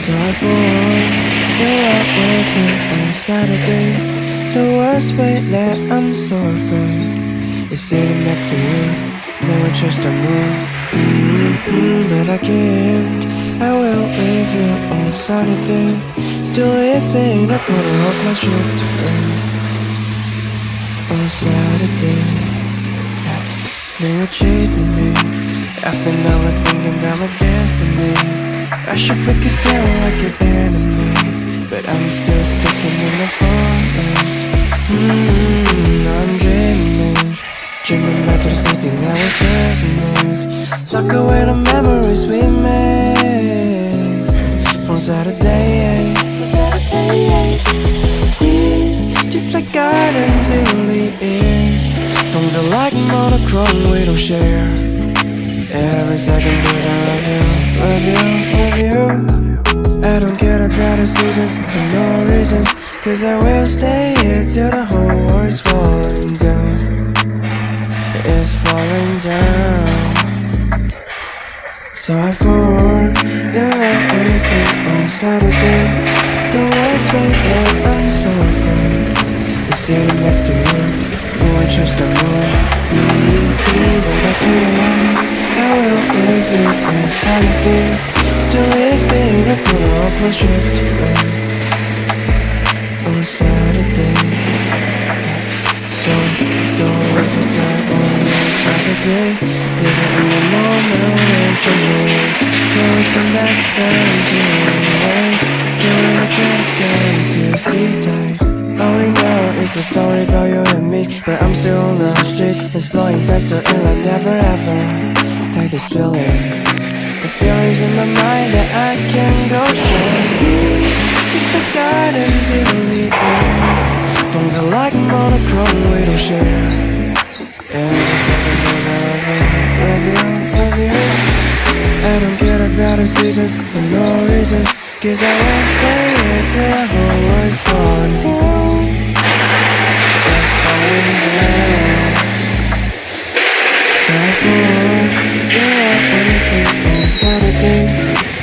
So I forward, you're out with you on Saturday. The worst way that I'm so afraid is sitting next to you. Now I just don't know, but I can't. I will leave you on Saturday. Still living a quarter of my shift on Saturday. Now you're cheating me. I've been overthinking about my destiny. I should break it down like an enemy, but I'm still sticking in the forest. I'm dreaming back to the city that we first met. Lock away the memories we made from Saturday. We just like gardens in the air. Don't feel like monochrome, we don't share. Every second because I love you, love you, love you. I don't care about the seasons for no reasons, cause I will stay here till the whole world's falling down. It's falling down. So I forward, you're out with you on Saturday. The worst way that I'm so afraid is sitting next to you. No, I just don't know, but I can't. I will leave you on Saturday. Still living a quarter of my shift on Saturday. So don't waste your time on Saturday. Live it in the moment and change your way. Can't wait to back time to away. Can't wait again, stay to see time. All we know is a story about you and me, but I'm still on the streets, exploring faster and like never ever. Like this feeling, the feelings in my mind that I can't go straight. Just the gardens in the air. Don't feel like monochrome, we don't share. Every second goes I love you, love you, love you. I don't care about the seasons for no reasons, cause I will stay here till the whole world's falling down. It's falling down. So I forward, you're out with you on Saturday.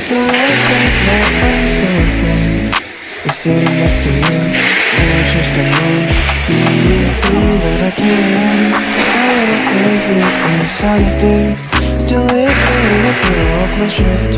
The worst way that I'm so afraid is sitting next to you. And I just don't know, but I can't. I will leave you on Saturday. Still living a quarter of my shift